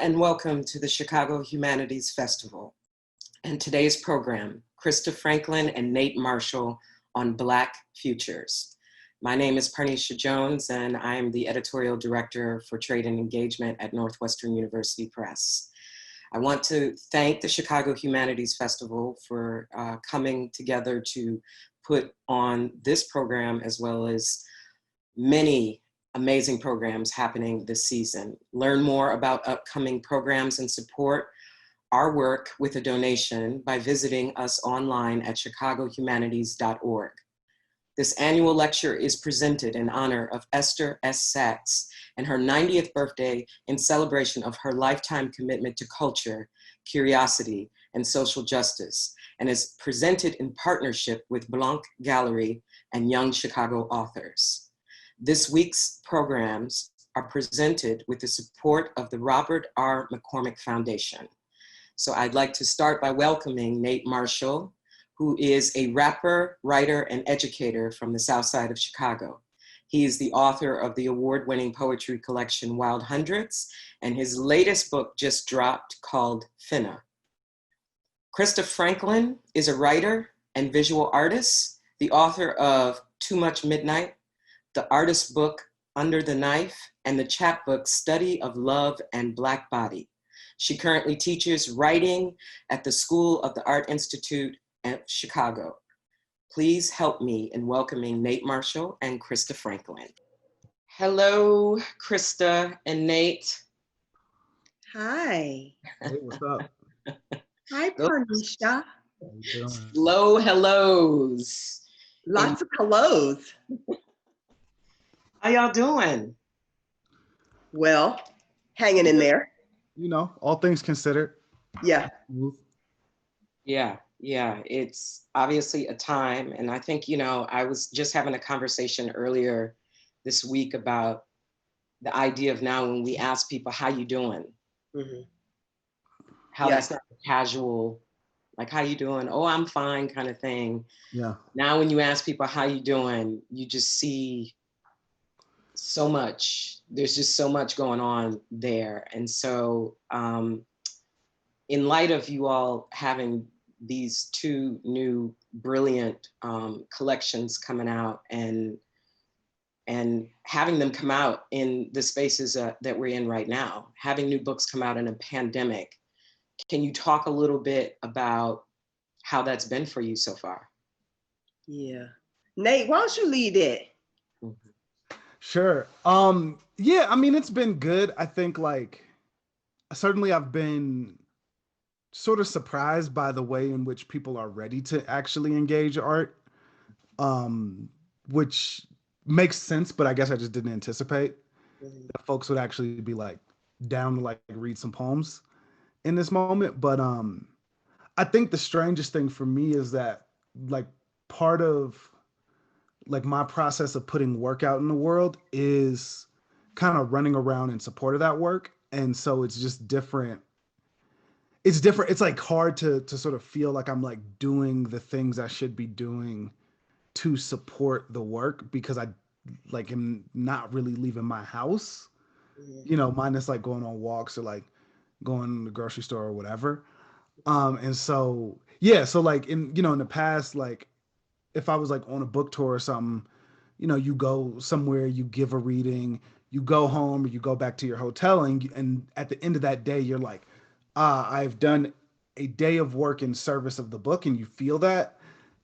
and welcome to the Chicago Humanities Festival and today's program, Krista Franklin and Nate Marshall on Black Futures. My name is Parneshia Jones and I am the Editorial Director for Trade and Engagement at Northwestern University Press. I want to thank the Chicago Humanities Festival for coming together to put on this program as well as many amazing programs happening this season. Learn more about upcoming programs and support our work with a donation by visiting us online at chicagohumanities.org. This annual lecture is presented in honor of Esther S. and her 90th birthday in celebration of her lifetime commitment to culture, curiosity, and social justice, and is presented in partnership with Blanc Gallery and Young Chicago Authors. This week's programs are presented with the support of the Robert R. McCormick Foundation. So I'd like to start by welcoming Nate Marshall, who is a rapper, writer, and educator from the South Side of Chicago. He is the author of the award-winning poetry collection Wild Hundreds, and his latest book just dropped called Finna. Krista Franklin is a writer and visual artist, the author of Too Much Midnight, the artist book Under the Knife, and the chapbook Study of Love and Black Body. She currently teaches writing at the School of the Art Institute at Chicago. Please help me in welcoming Nate Marshall and Krista Franklin. Hello, Krista and Nate. Hi. Hey, what's up? Hi, Parneshia. Slow hellos. Lots of hellos. How y'all doing? Well, hanging in there. You know, all things considered. Yeah. Yeah, it's obviously a time. And I think, I was just having a conversation earlier this week about the idea of now when we ask people, how you doing? Mm-hmm. How that's not casual, like, how you doing? Oh, I'm fine kind of thing. Yeah. Now when you ask people, how you doing? You just see so much. There's just so much going on there. And so in light of you all having these two new brilliant collections coming out and having them come out in the spaces that we're in right now, having new books come out in a pandemic, can you talk a little bit about how that's been for you so far? Yeah. Nate, why don't you lead it? Sure. Yeah, I mean, it's been good. I think certainly I've been sort of surprised by the way in which people are ready to actually engage art, which makes sense, but I guess I just didn't anticipate that folks would actually be down to read some poems in this moment. But I think the strangest thing for me is that part of my process of putting work out in the world is kind of running around in support of that work. And so it's just different. It's different. It's hard to sort of feel like I'm doing the things I should be doing to support the work because I am not really leaving my house, minus going on walks or going to the grocery store or whatever. And so, yeah, so in the past, if I was on a book tour or something, you go somewhere, you give a reading, you go home, or you go back to your hotel, and at the end of that day, you're I've done a day of work in service of the book, and you feel that.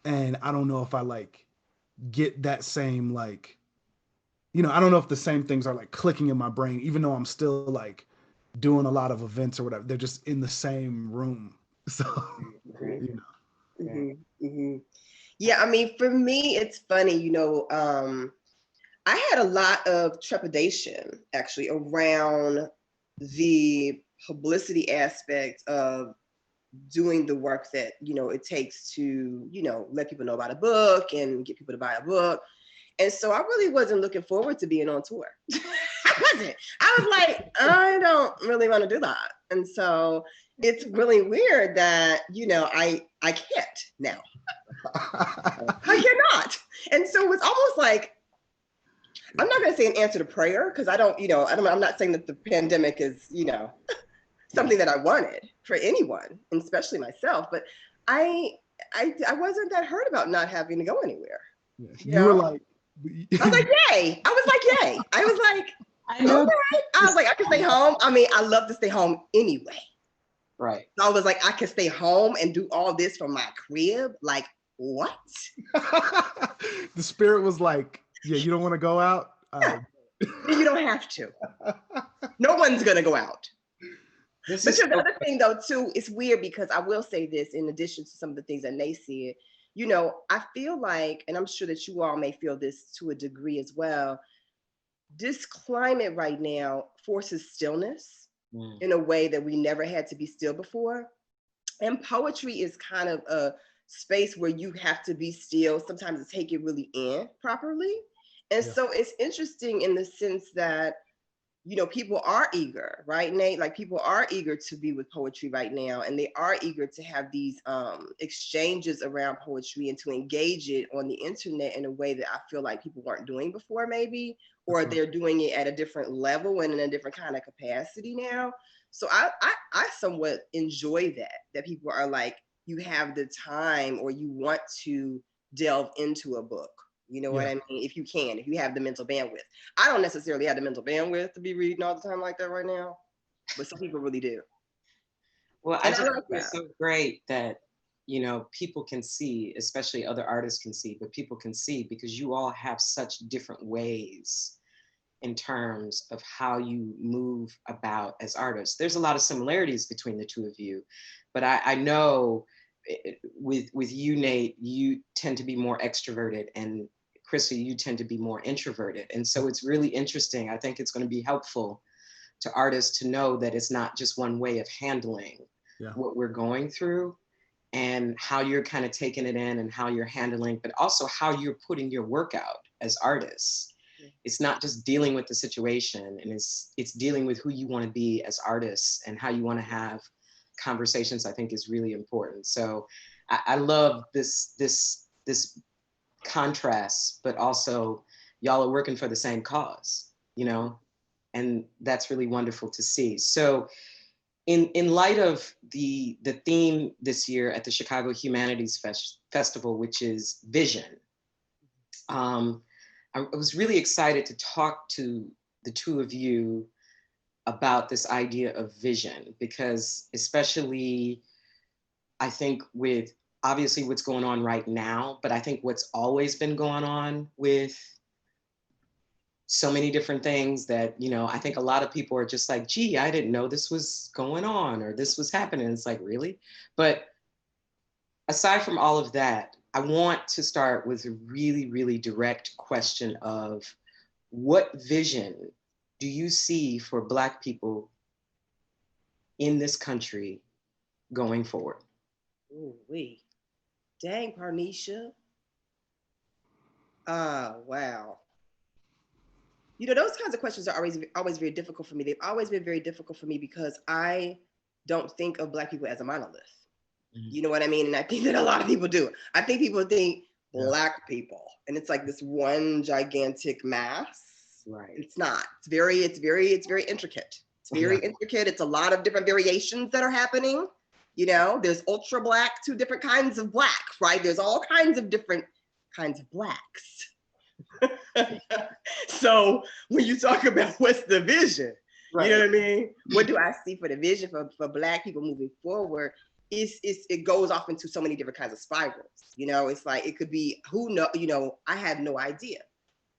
And I don't know if I get that same I don't know if the same things are clicking in my brain, even though I'm still doing a lot of events or whatever. They're just in the same room. So, Yeah, I mean, for me, it's funny, I had a lot of trepidation actually around the publicity aspect of doing the work that, it takes to, let people know about a book and get people to buy a book. And so I really wasn't looking forward to being on tour. I wasn't. I was I don't really want to do that. And so it's really weird that, I can't now. I cannot. And so it's almost I'm not going to say an answer to prayer because I don't, I'm not saying that the pandemic is, something that I wanted for anyone, and especially myself. But I wasn't that hurt about not having to go anywhere. Yeah. You You were know? like, I was like, yay. I was like, yay. I was like, I know. okay. I was like, I can stay home. I mean, I love to stay home anyway. Right. So I was like, I can stay home and do all this from my crib. Like, what? the spirit was like, yeah, you don't want to go out? You don't have to. No one's going to go out. This But is you know, the other thing though, too, it's weird because I will say this in addition to some of the things that Nate said, you know, I feel like, and I'm sure that you all may feel this to a degree as well, this climate right now forces stillness in a way that we never had to be still before. And poetry is kind of a space where you have to be still, sometimes to take it really in properly. And so it's interesting in the sense that, you know, people are eager, right, Nate? Like people are eager to be with poetry right now, and they are eager to have these exchanges around poetry and to engage it on the internet in a way that I feel like people weren't doing before, maybe, or they're doing it at a different level and in a different kind of capacity now. So I somewhat enjoy that people are like, you have the time or you want to delve into a book. You know what I mean? If you can, if you have the mental bandwidth. I don't necessarily have the mental bandwidth to be reading all the time like that right now, but some people really do. Well, And I just like think it's so great that, you know, people can see, especially other artists can see, but people can see because you all have such different ways in terms of how you move about as artists. There's a lot of similarities between the two of you, but I know with you, Nate, you tend to be more extroverted, and Krista, you tend to be more introverted. And so it's really interesting. I think it's going to be helpful to artists to know that it's not just one way of handling what we're going through and how you're kind of taking it in and how you're handling, but also how you're putting your work out as artists. It's not just dealing with the situation, and it's dealing with who you want to be as artists and how you want to have conversations. I think is really important. So I love this contrast, but also y'all are working for the same cause, you know, and that's really wonderful to see. So in light of the theme this year at the Chicago Humanities Festival, which is vision, I was really excited to talk to the two of you about this idea of vision, because especially I think with obviously what's going on right now, but I think what's always been going on with so many different things that, you know, I think a lot of people are just like, gee, I didn't know this was going on or this was happening. It's like, really? But aside from all of that, I want to start with a really, really direct question of what vision do you see for Black people in this country going forward? ooh wee. Dang, Parneshia. Wow. You know, those kinds of questions are always very difficult for me. They've always been very difficult for me because I don't think of Black people as a monolith. You know what I mean? And I think that a lot of people do. I think people think Black people, and it's like this one gigantic mass. Right. It's not. It's very intricate. It's very intricate. It's a lot of different variations that are happening. You know, there's ultra Black to different kinds of Black, right? There's all kinds of different kinds of Blacks. So when you talk about what's the vision, you know what I mean? What do I see for the vision for Black people moving forward? It goes off into so many different kinds of spirals. You know, it's like it could be you know, I have no idea.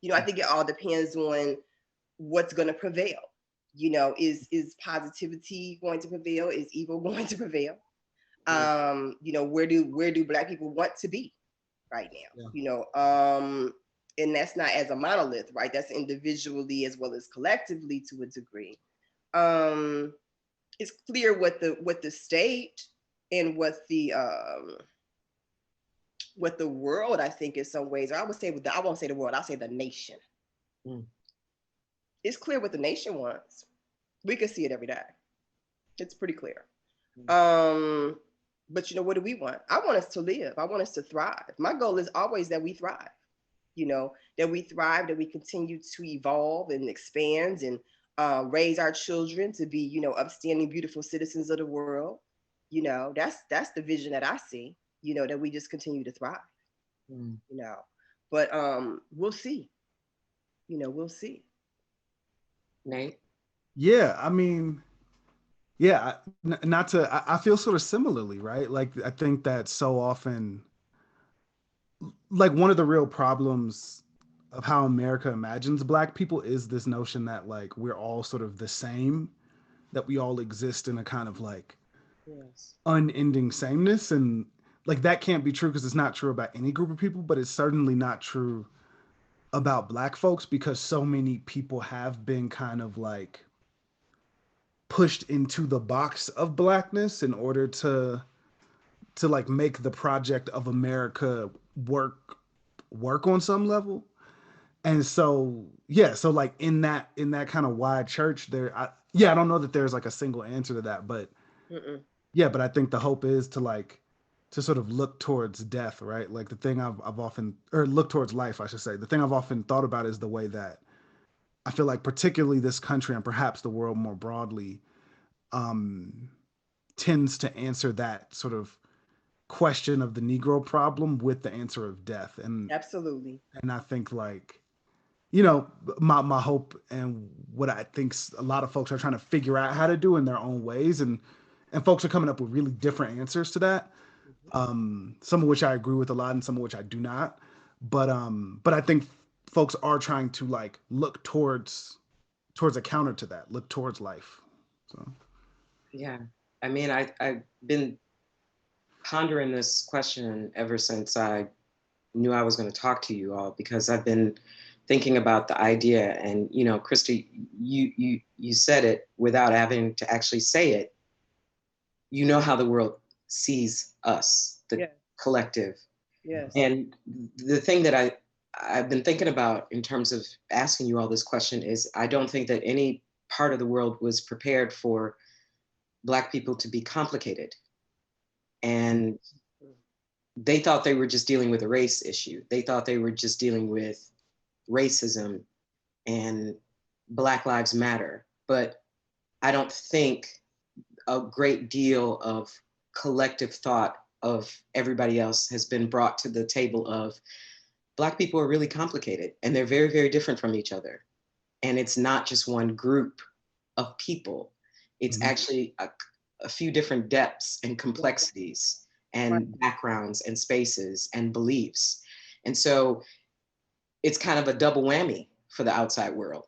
You know, I think it all depends on what's going to prevail. You know, is positivity going to prevail? Is evil going to prevail? You know, where do Black people want to be right now? You know, and that's not as a monolith, right? That's individually as well as collectively to a degree. It's clear what the state and what the world, I think, in some ways, or I would say I won't say the world, I'll say the nation. It's clear what the nation wants. We can see it every day. It's pretty clear. But you know, what do we want? I want us to live. I want us to thrive. My goal is always that we thrive. You know, that we thrive, that we continue to evolve and expand and raise our children to be, you know, upstanding, beautiful citizens of the world. You know, that's the vision that I see, you know, that we just continue to thrive, you know. But we'll see. You know, we'll see. Nate? Yeah, I mean, yeah, not to, I feel sort of similarly, right? Like, I think that so often, like, one of the real problems of how America imagines Black people is this notion that, like, we're all sort of the same, that we all exist in a kind of like Yes. unending sameness. And like, that can't be true because it's not true about any group of people, but it's certainly not true about Black folks because so many people have been kind of like pushed into the box of Blackness in order to like make the project of America work on some level. And so yeah, so like in that kind of wide church there, I don't know that there's like a single answer to that, but Mm-mm. yeah, but I think the hope is to like to sort of look towards death, right? Like the thing I've often, or look towards life, I should say. The thing I've often thought about is the way that I feel like particularly this country and perhaps the world more broadly um tends to answer that sort of question of the Negro problem with the answer of death. Absolutely. And I think like, you know, my hope and what I think a lot of folks are trying to figure out how to do in their own ways, and folks are coming up with really different answers to that. Some of which I agree with a lot, and some of which I do not. But I think folks are trying to like look towards a counter to that, look towards life. So Yeah. I mean, I've been pondering this question ever since I knew I was going to talk to you all, because I've been thinking about the idea. And, you know, Krista, you said it without having to actually say it. You know how the world sees us, the Yeah. collective. Yes. And the thing that I've been thinking about in terms of asking you all this question is, I don't think that any part of the world was prepared for Black people to be complicated. And they thought they were just dealing with a race issue. They thought they were just dealing with racism and Black Lives Matter. But I don't think a great deal of collective thought of everybody else has been brought to the table of Black people are really complicated and they're very, very different from each other. And it's not just one group of people. It's actually a few different depths and complexities and backgrounds and spaces and beliefs. And so it's kind of a double whammy for the outside world.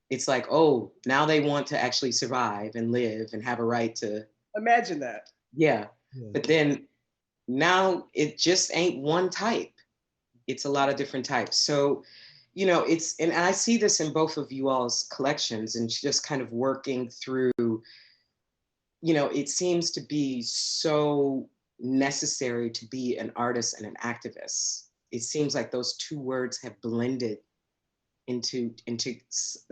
It's like, oh, now they want to actually survive and live and have a right to. Imagine that. Yeah. But then now it just ain't one type. It's a lot of different types. So, you know, and I see this in both of you all's collections and just kind of working through, you know, it seems to be so necessary to be an artist and an activist. It seems like those two words have blended into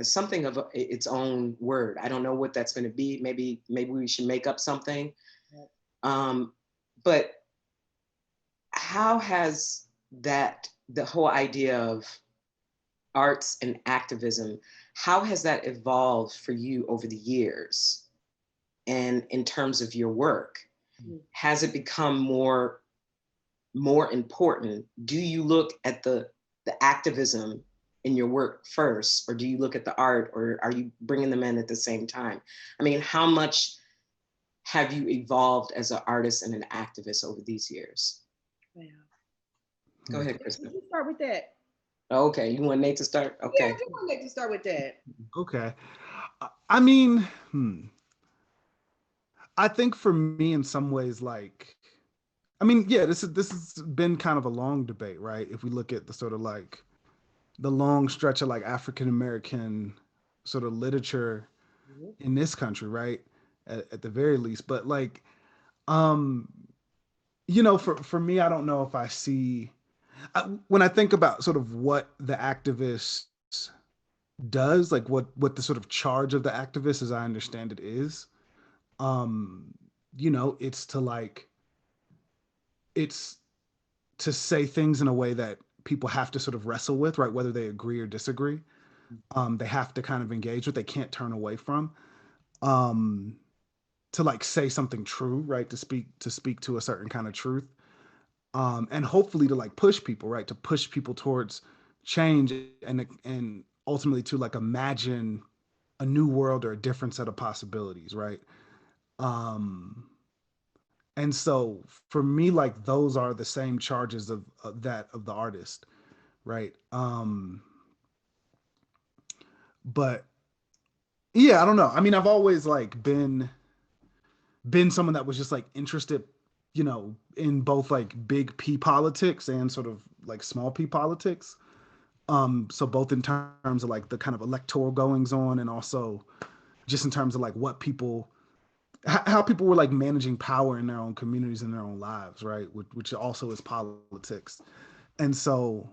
something of its own word. I don't know what that's going to be. Maybe we should make up something. But how has the whole idea of arts and activism, how has that evolved for you over the years? And in terms of your work, has it become more important? Do you look at the activism in your work first, or do you look at the art, or are you bringing them in at the same time? I mean, how much have you evolved as an artist and an activist over these years? Wow. Go ahead, Krista. You start with that. Okay, you want Nate to start? Okay. Yeah, I do want Nate to start with that. okay. I mean, I think for me in some ways, like, I mean, yeah, this has been kind of a long debate, right? If we look at the sort of like the long stretch of like African American sort of literature in this country, right? At the very least. But like, um, you know, for me, I don't know if I see when I think about sort of what the activist does, like what the sort of charge of the activist, as I understand it, is. Um, you know, it's to say things in a way that people have to sort of wrestle with, right? Whether they agree or disagree. they have to kind of engage with, they can't turn away from, um, to like say something true, right? To speak to a certain kind of truth. And hopefully to like push people, right? To push people towards change and ultimately to like imagine a new world or a different set of possibilities, right? Um, and so for me, like those are the same charges of that of the artist, right? But yeah, I don't know. I mean, I've always like been someone that was just like interested, in both like big P politics and sort of like small P politics. So both in terms of like the kind of electoral goings on, and also just in terms of like what people, how people were like managing power in their own communities and their own lives, right? Which also is politics. And so,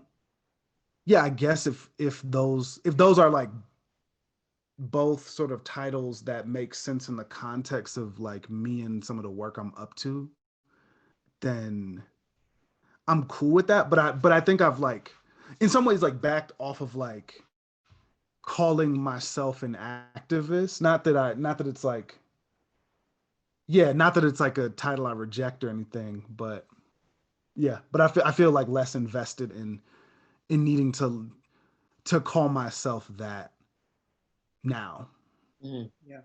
yeah, I guess if those are like both sort of titles that make sense in the context of like me and some of the work I'm up to, then I'm cool with that. But I think I've like in some ways like backed off of like calling myself an activist. Not that it's like, yeah, not that it's like a title I reject or anything, but yeah, but I feel like less invested in needing to call myself that now. Mm, Yeah.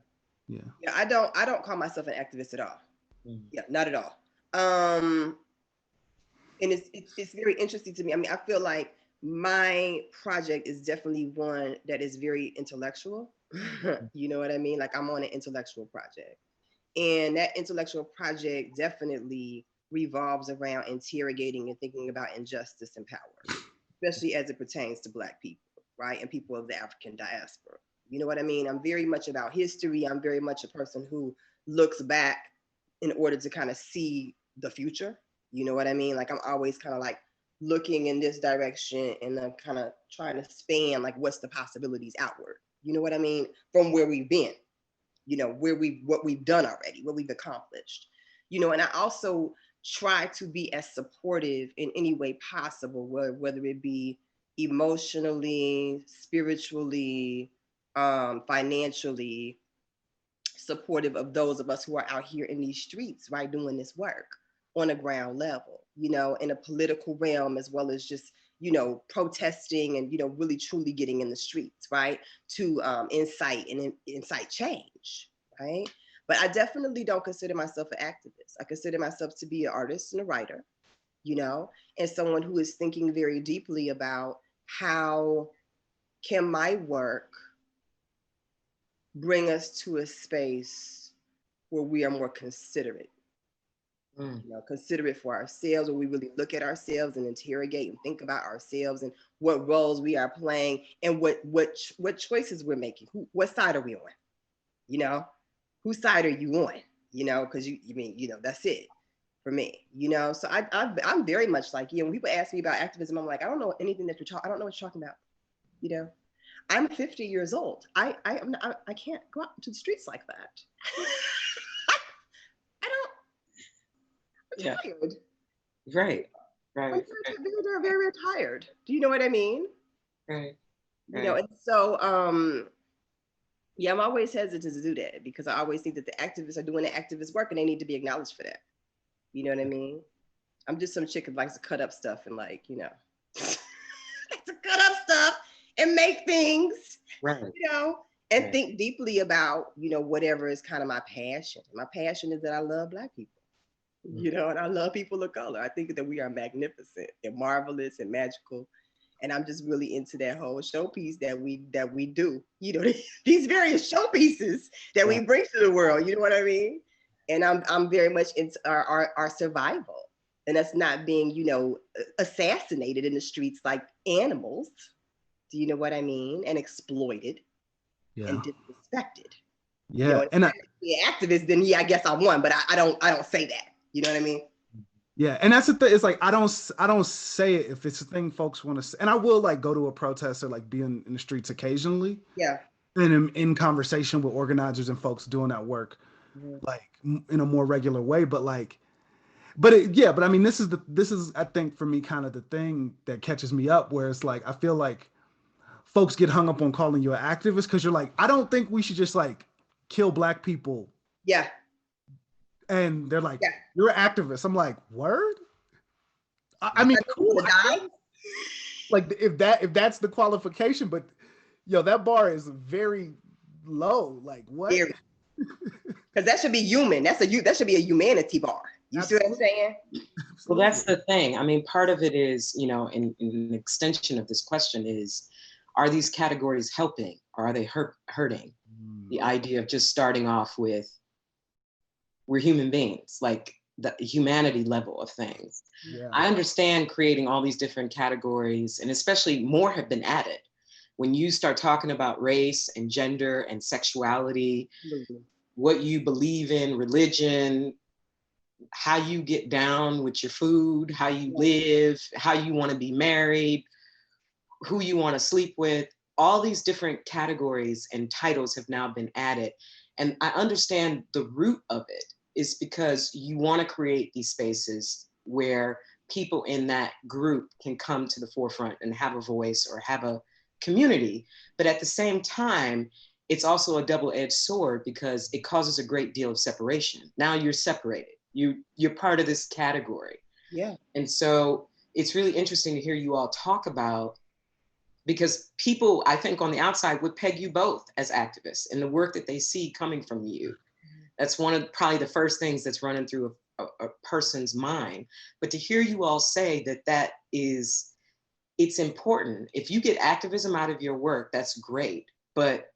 Yeah. Yeah, I don't call myself an activist at all. mm, Yeah, not at all. Um, and it's very interesting to me. I mean, I feel like my project is definitely one that is very intellectual. You know what I mean? Like I'm on an intellectual project. And that intellectual project definitely revolves around interrogating and thinking about injustice and power, especially as it pertains to Black people, right? And people of the African diaspora. You know what I mean? I'm very much about history. I'm very much a person who looks back in order to kind of see the future. You know what I mean? Like I'm always kind of like looking in this direction and I'm kind of trying to span like what's the possibilities outward. You know what I mean? From where we've been, what we've done already, what we've accomplished. And I also try to be as supportive in any way possible, whether it be emotionally, spiritually, financially supportive of those of us who are out here in these streets, right, doing this work on a ground level, in a political realm, as well as just, protesting and, really truly getting in the streets, right, to incite change, right? But I definitely don't consider myself an activist. I consider myself to be an artist and a writer, and someone who is thinking very deeply about how can my work bring us to a space where we are more considerate, mm. considerate for ourselves, where we really look at ourselves and interrogate and think about ourselves and what roles we are playing and what choices we're making. What side are we on? Whose side are you on? Because you mean, that's it for me. So I'm very much like, when people ask me about activism, I'm like, I don't know anything that you're talking. I don't know what you're talking about. I'm 50 years old. I can't go out into the streets like that. I don't. I'm Yeah. tired. Right. I'm Right. very, very tired. Do you know what I mean? Right. And so yeah, I'm always hesitant to do that because I always think that the activists are doing the activist work and they need to be acknowledged for that. You know what I mean? I'm just some chick who likes to cut up stuff and like, like to cut up stuff and make things, Right. and Right. think deeply about, whatever is kind of my passion. My passion is that I love Black people, and I love people of color. I think that we are magnificent and marvelous and magical. And I'm just really into that whole showpiece that we do, these various showpieces that we bring to the world. You know what I mean? And I'm very much into our survival, and that's not being, assassinated in the streets like animals. Do you know what I mean? And exploited and disrespected. Yeah. If I be an activist, then yeah, I guess I'm one, but I don't say that. You know what I mean? Yeah, and that's the thing. It's like I don't say it if it's a thing folks want to say, and I will like go to a protest or like be in the streets occasionally. Yeah. And in conversation with organizers and folks doing that work, like in a more regular way. But like, but I mean, this is I think for me kind of the thing that catches me up, where it's like I feel like folks get hung up on calling you an activist because you're like, I don't think we should just like kill Black people. Yeah. And they're like, Yeah. you're an activist. I'm like, word? I mean, cool. Like if that's the qualification, but yo, that bar is very low. Like what? Because that should be human. That should be a humanity bar. You see what I'm saying? Well, that's the thing. I mean, part of it is, you know, in an extension of this question is, are these categories helping or are they hurting? The idea of just starting off with, we're human beings, like the humanity level of things. Yeah. I understand creating all these different categories, and especially more have been added. When you start talking about race and gender and sexuality, what you believe in, religion, how you get down with your food, how you live, how you want to be married, who you want to sleep with, all these different categories and titles have now been added. And I understand the root of it is because you want to create these spaces where people in that group can come to the forefront and have a voice or have a community. But at the same time, it's also a double-edged sword because it causes a great deal of separation. Now you're separated. You're part of this category. Yeah. And so it's really interesting to hear you all talk about, because people, I think on the outside would peg you both as activists and the work that they see coming from you. That's one of probably the first things that's running through a person's mind. But to hear you all say that it's important. If you get activism out of your work, that's great. But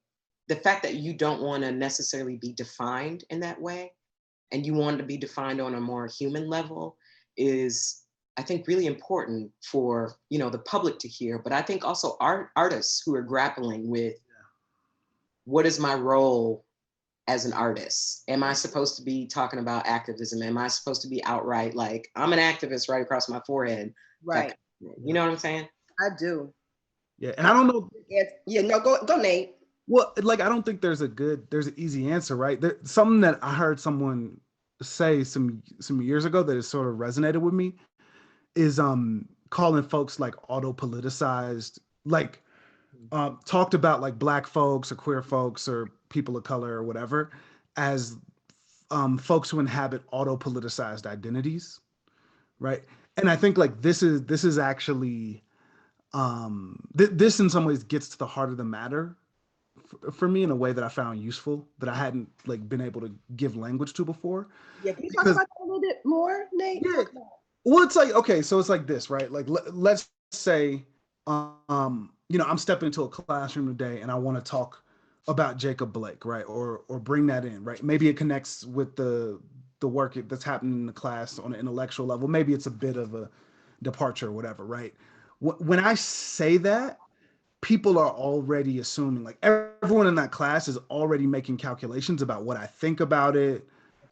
the fact that you don't want to necessarily be defined in that way, and you want to be defined on a more human level, is, I think, really important for, you know, the public to hear. But I think also artists who are grappling with, what is my role as an artist? Am I supposed to be talking about activism? Am I supposed to be outright like, I'm an activist right across my forehead? Right. You know what I'm saying? I do. Yeah, and I don't know. Yeah, no, go Nate. Well, like, I don't think there's an easy answer, right? Something that I heard someone say some years ago that has sort of resonated with me is calling folks like auto-politicized, like talked about like Black folks or queer folks or people of color or whatever as folks who inhabit auto-politicized identities, right? And I think like this is actually this in some ways gets to the heart of the matter for me in a way that I found useful, that I hadn't like been able to give language to before. Yeah, can you talk about that a little bit more, Nate? Yeah. Well, it's like, okay, so it's like this, right? Like let's say, you know, I'm stepping into a classroom today and I want to talk about Jacob Blake, right? Or bring that in, right? Maybe it connects with the work that's happening in the class on an intellectual level. Maybe it's a bit of a departure or whatever, right? When I say that, people are already assuming, like everyone in that class is already making calculations about what I think about it,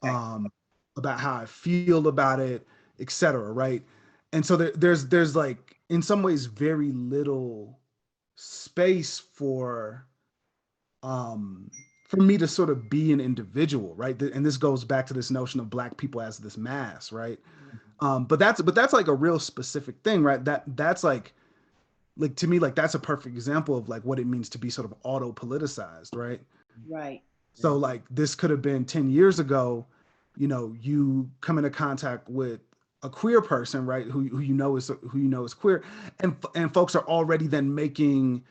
about how I feel about it, etc. Right? And so there's like in some ways very little space for me to sort of be an individual, right? And this goes back to this notion of Black people as this mass, right? But that's like a real specific thing, right? That's like to me, like that's a perfect example of like what it means to be sort of auto-politicized, right? Right. So like this could have been 10 years ago, you know, you come into contact with a queer person, right? Who you know is queer, and folks are already then making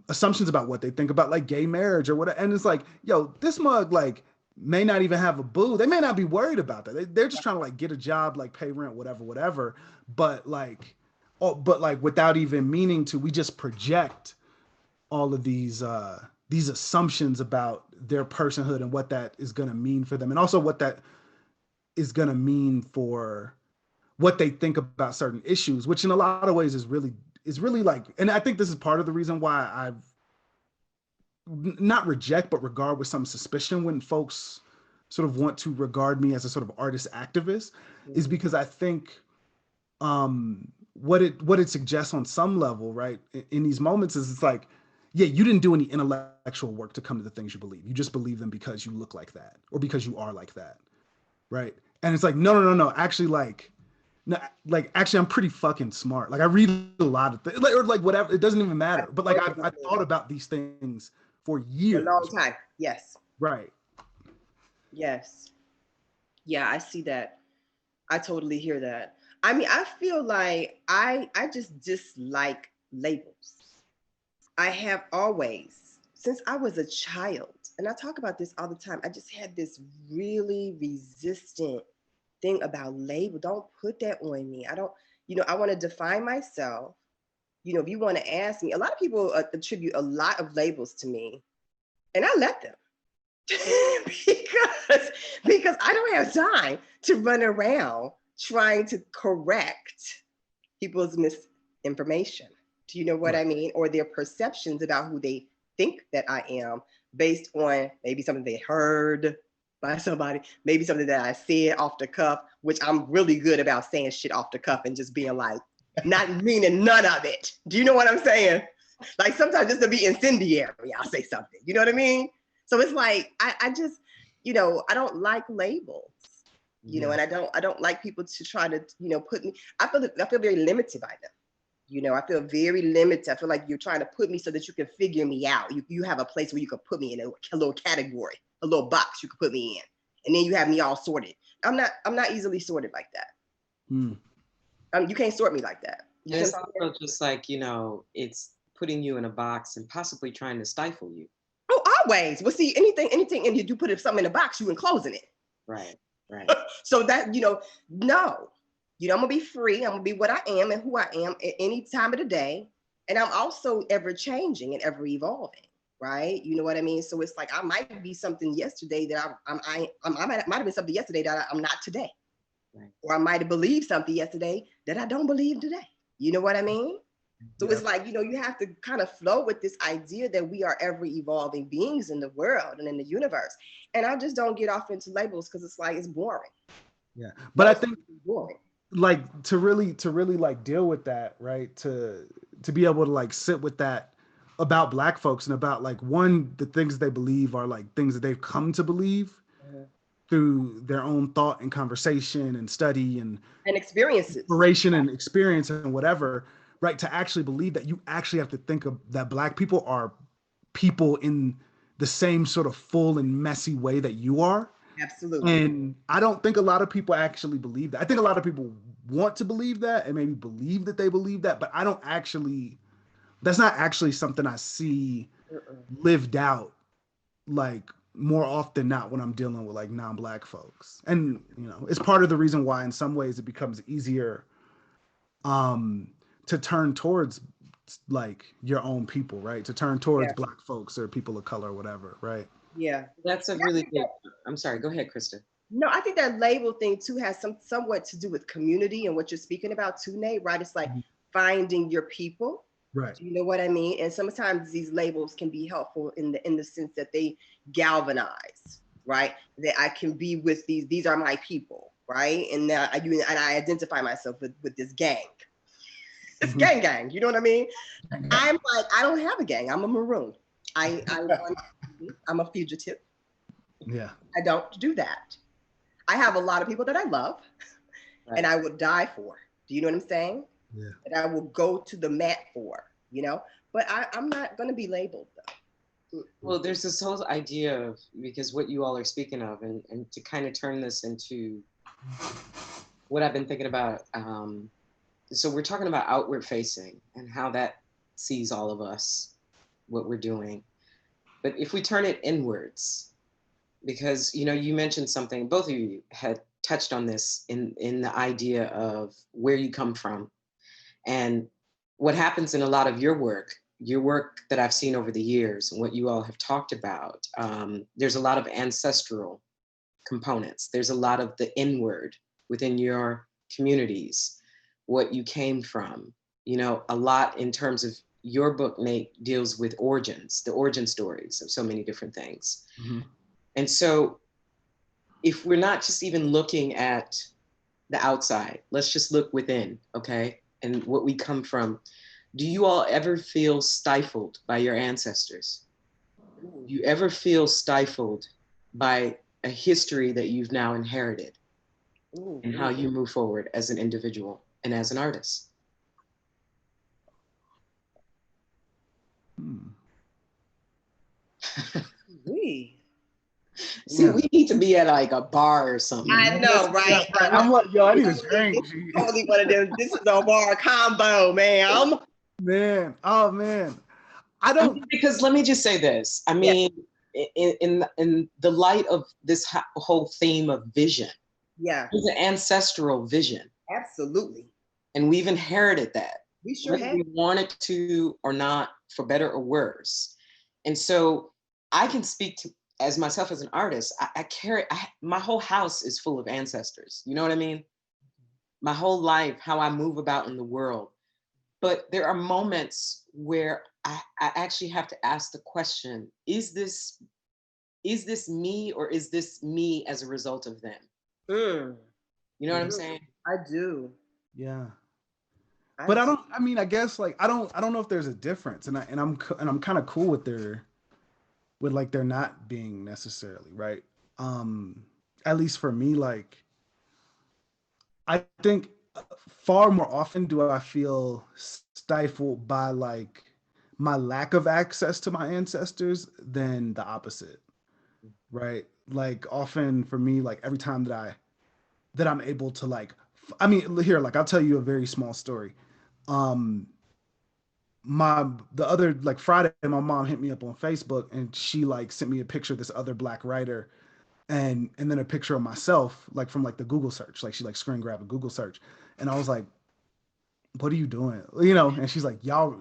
assumptions about what they think about like gay marriage or whatever. And it's like, yo, this mug like may not even have a boo. They may not be worried about that. They're just trying to like get a job, like pay rent, whatever. But like without even meaning to, we just project all of these assumptions about their personhood and what that is going to mean for them, and also what that is going to mean for what they think about certain issues, which in a lot of ways is really like, and I think this is part of the reason why I've not reject, but regard with some suspicion when folks sort of want to regard me as a sort of artist activist, is because I think what it suggests on some level, right, in these moments is it's like, yeah, you didn't do any intellectual work to come to the things you believe. You just believe them because you look like that or because you are like that, right? And it's like, no. Actually, like, No, like actually, I'm pretty fucking smart. Like I read a lot of things, or like whatever. It doesn't even matter. But like I thought about these things for For a years. long time. Yes. Right. Yes. Yeah, I see that. I totally hear that. I mean, I feel like I just dislike labels. I have always, since I was a child, and I talk about this all the time, I just had this really resistant thing about label. Don't put that on me. I don't, I want to define myself. If you want to ask me, a lot of people attribute a lot of labels to me, and I let them. because I don't have time to run around trying to correct people's misinformation. Do you know what I mean? Or their perceptions about who they think that I am based on maybe something they heard by somebody, maybe something that I said off the cuff, which I'm really good about saying shit off the cuff and just being like, not meaning none of it. Do you know what I'm saying? Like sometimes just to be incendiary, I'll say something. You know what I mean? So it's like, I just, I don't like labels, and I don't like people to try to, put me, I feel very limited by them. I feel very limited. I feel like you're trying to put me so that you can figure me out. You have a place where you can put me in a little category, a little box you can put me in. And then you have me all sorted. I'm not easily sorted like that. You can't sort me like that. And it's also just like, it's putting you in a box and possibly trying to stifle you. Oh, always. Well, see, anything, and you put something in a box, you enclosing it. Right. So that, no. I'm gonna be free. I'm gonna be what I am and who I am at any time of the day. And I'm also ever changing and ever evolving, right? You know what I mean? So it's like I might be something yesterday that I might have been something yesterday that I'm not today. Right. Or I might have believed something yesterday that I don't believe today. You know what I mean? So it's like, you have to kind of flow with this idea that we are ever evolving beings in the world and in the universe. And I just don't get off into labels because it's like, it's boring. Yeah. But I think boring. Like to really like deal with that, right? To be able to like sit with that about Black folks and about like the things they believe are like things that they've come to believe through their own thought and conversation and study and experiences, inspiration and experience and whatever. Right, to actually believe that, you actually have to think of that Black people are people in the same sort of full and messy way that you are. Absolutely. And I don't think a lot of people actually believe that. I think a lot of people want to believe that and maybe believe that they believe that, but I don't actually, that's not actually something I see lived out like more often than not when I'm dealing with like non-Black folks. And, it's part of the reason why in some ways it becomes easier to turn towards like your own people, right? To turn towards Black folks or people of color or whatever, right? Yeah. That's a really good, I'm sorry, go ahead, Krista. No, I think that label thing too has somewhat to do with community and what you're speaking about too, Nate, right? It's like finding your people. Right. You know what I mean? And sometimes these labels can be helpful in the sense that they galvanize, right? That I can be with these are my people, right? And I identify myself with this gang. It's gang. You know what I mean? I'm like, I don't have a gang. I'm a maroon. I'm a fugitive. Yeah. I don't do that. I have a lot of people that I love and I would die for. Do you know what I'm saying? Yeah. And I will go to the mat for, but I'm not going to be labeled though. Well, there's this whole idea of, because what you all are speaking of, and to kind of turn this into what I've been thinking about. So we're talking about outward facing and how that sees all of us, what we're doing. But if we turn it inwards, because, you mentioned something, both of you had touched on this in the idea of where you come from. And what happens in a lot of your work that I've seen over the years and what you all have talked about, there's a lot of ancestral components. There's a lot of the inward within your communities, what you came from, a lot in terms of your book, Nate, deals with origins, the origin stories of so many different things. Mm-hmm. And so if we're not just even looking at the outside, let's just look within, okay? And what we come from. Do you all ever feel stifled by your ancestors? Do you ever feel stifled by a history that you've now inherited? Ooh, and how you move forward as an individual and as an artist. we. See, we need to be at like a bar or something. I know, right? I'm like, yo, I need a This drink. is totally one of them. This is a bar combo, man. Man, oh man. I don't, because let me just say this. I mean, in the light of this whole theme of vision, there's an ancestral vision. Absolutely. And we've inherited that. We sure whether have. we want it to or not, for better or worse. And so I can speak to, as myself as an artist, my whole house is full of ancestors. You know what I mean? My whole life, how I move about in the world. But there are moments where I actually have to ask the question, is this me, or is this me as a result of them? You know what I'm saying? I do. Yeah. But I guess like I don't know if there's a difference, and I'm kind of cool with like there not being necessarily, right? At least for me, like I think far more often do I feel stifled by like my lack of access to my ancestors than the opposite, right? Like often for me, like every time that I'm able to like, I mean, here, like I'll tell you a very small story. The other like Friday, my mom hit me up on Facebook and she like sent me a picture of this other Black writer and then a picture of myself, like from like the Google search. Like she like screen grabbed a Google search. And I was like, what are you doing? You know, and she's like, y'all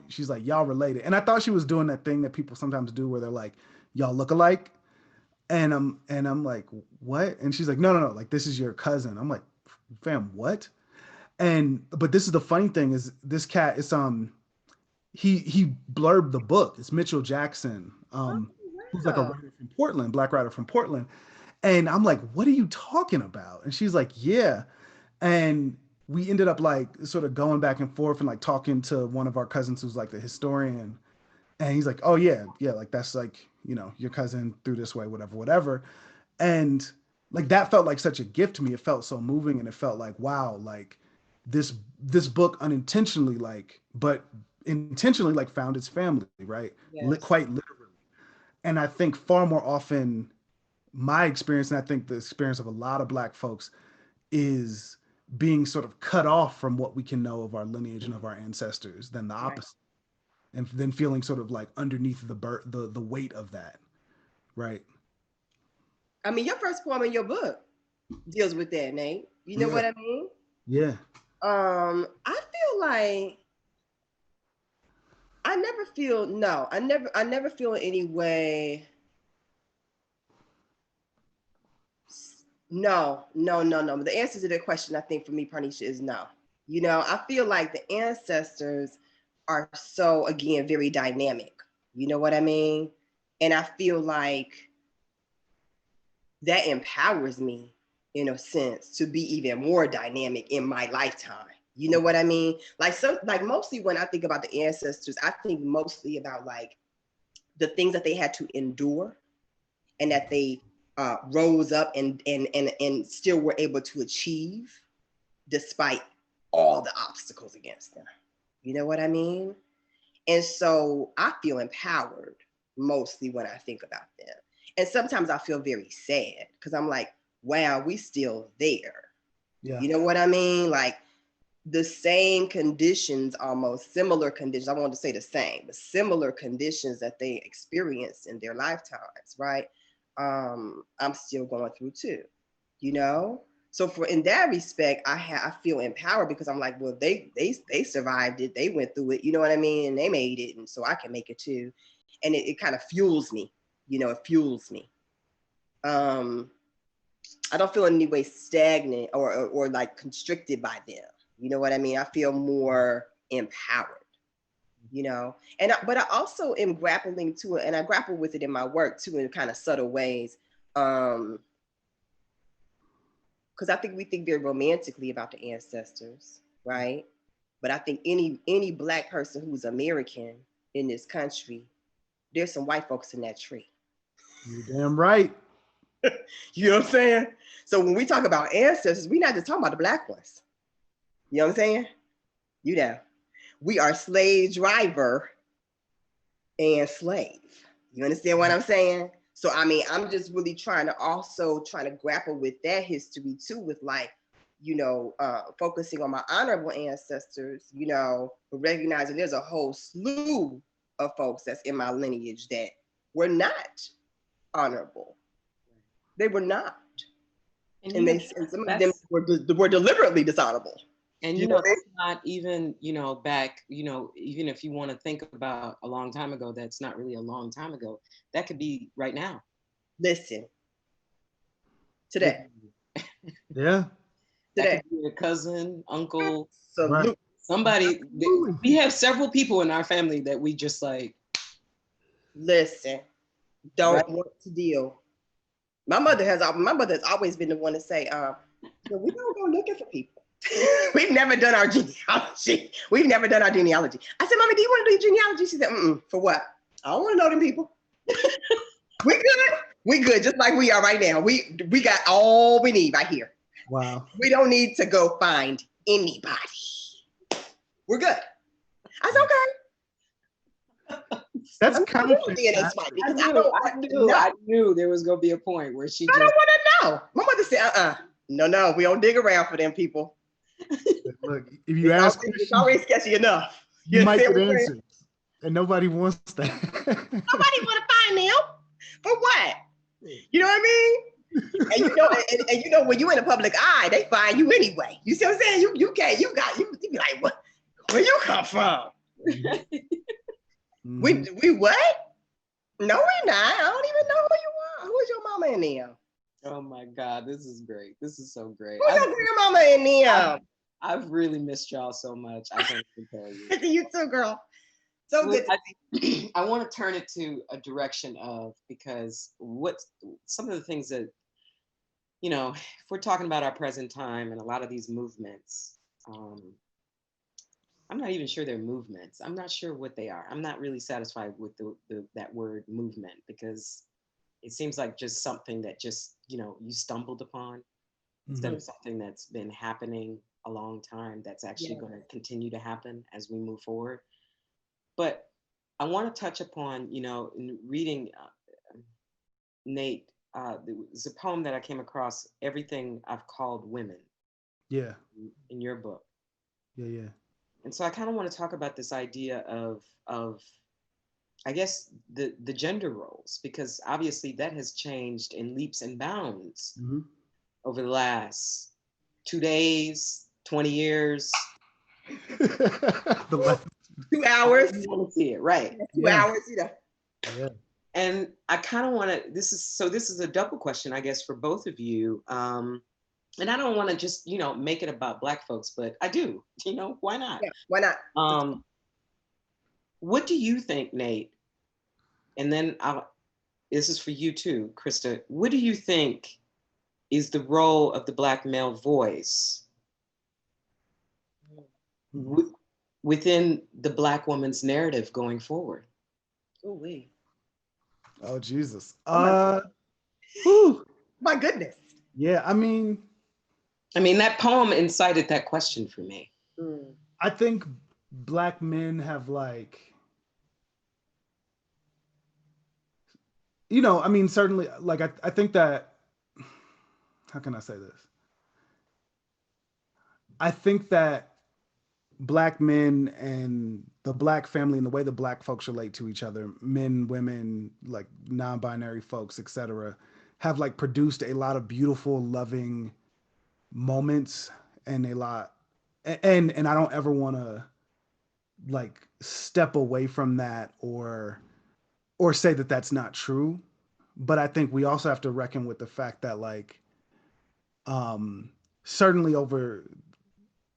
related. And I thought she was doing that thing that people sometimes do where they're like, y'all look alike. And I'm like, what? And she's like, no, like this is your cousin. I'm like, fam, what? But this is the funny thing is this cat is he blurbed the book. It's Mitchell Jackson, who's like a writer from Portland, Black writer from Portland. And I'm like, what are you talking about? And she's like, yeah. And we ended up like sort of going back and forth and like talking to one of our cousins who's like the historian. And he's like, oh yeah, like that's like, you know, your cousin through this way, whatever. And like that felt like such a gift to me. It felt so moving and it felt like, wow, like this book unintentionally like, but intentionally like found its family, right? Quite literally. And I think far more often my experience, and I think the experience of a lot of Black folks, is being sort of cut off from what we can know of our lineage and of our ancestors than the opposite. And then feeling sort of like underneath the weight of that, right? I mean, your first poem in your book deals with that, Nate. You know what I mean? Yeah. I feel like I never feel in any way. No. The answer to that question, I think for me, Parneshia, is no. You know, I feel like the ancestors are so, again, very dynamic. You know what I mean? And I feel like that empowers me in a sense to be even more dynamic in my lifetime. You know what I mean? Like mostly when I think about the ancestors, I think mostly about like the things that they had to endure and that they rose up and still were able to achieve despite all the obstacles against them. You know what I mean? And so I feel empowered mostly when I think about them. And sometimes I feel very sad because I'm like, wow, we still there. Yeah. You know what I mean? Like the same conditions, almost similar conditions. I want to say the same, but similar conditions that they experienced in their lifetimes, right? I'm still going through too, you know? So in that respect, I feel empowered because I'm like, well, they survived it. They went through it, you know what I mean? And they made it. And so I can make it too. And it kind of fuels me, you know, it fuels me. I don't feel in any way stagnant or like constricted by them. You know what I mean? I feel more empowered, you know? But I also am grappling to it, and I grapple with it in my work too, in kind of subtle ways. Because I think we think very romantically about the ancestors, right? But I think any Black person who's American in this country, there's some white folks in that tree. You're damn right. You know what I'm saying? So when we talk about ancestors, we're not just talking about the Black ones. You know what I'm saying? You know, we are slave driver and slave. You understand what I'm saying? So, I mean, I'm just really trying to grapple with that history too, with like, you know, focusing on my honorable ancestors, you know, but recognizing there's a whole slew of folks that's in my lineage that were not honorable. They were not. And some of them were deliberately dishonorable. And you know, that's not even, you know, back, you know, even if you want to think about a long time ago, that's not really a long time ago. That could be right now. Listen. Today. Yeah. That could be a cousin, uncle, right. Somebody. We have several people in our family that we just like. Listen, don't want to deal. My mother has always been the one to say, we don't go looking for people. We've never done our genealogy. I said, Mommy, do you want to do your genealogy? She said, for what? I don't want to know them people. We good. We good, just like we are right now. We got all we need right here. Wow. We don't need to go find anybody. We're good. That's okay. That's kind of I knew there was gonna be a point where she. I don't want to know. My mother said, no, we don't dig around for them people. Look, if you ask, it's always sketchy enough. You might get answers, and nobody wants that. Nobody want to find them for what? You know what I mean? And you know when you in the public eye, they find you anyway. You see what I'm saying? You be like, what? Where you come from? We what? No, we not. I don't even know who you are. Who's your mama in there? Oh my God, this is great. This is so great. Who's your grandmama in there? I've really missed y'all so much. I can't tell you. You too, girl. So good. I want to turn it to a direction of, because some of the things that, you know, if we're talking about our present time and a lot of these movements, I'm not even sure they're movements. I'm not sure what they are. I'm not really satisfied with that word movement, because it seems like just something that just, you know, you stumbled upon instead of something that's been happening a long time that's actually going to continue to happen as we move forward. But I want to touch upon, you know, in reading Nate, there was a poem that I came across, Everything I've Called Women. Yeah. In your book. Yeah. And so I kind of want to talk about this idea of I guess the gender roles, because obviously that has changed in leaps and bounds over the last 2 days, 20 years. The last 2 hours. You want to see it, right? 2 hours, you know. Yeah. And I kind of want to, this is a double question, I guess, for both of you. And I don't want to just, you know, make it about Black folks, but I do, you know, why not? Yeah, why not? What do you think, Nate? And then this is for you too, Krista. What do you think is the role of the Black male voice within the Black woman's narrative going forward? Oh, Jesus. My goodness. Yeah, I mean, that poem incited that question for me. I think Black men have, like, you know, I mean, certainly, like, I think that, how can I say this? I think that Black men and the Black family and the way the Black folks relate to each other, men, women, like non-binary folks, etc., have, like, produced a lot of beautiful, loving moments, and a lot, and I don't ever want to, like, step away from that or say that that's not true. But I think we also have to reckon with the fact that, like, certainly over,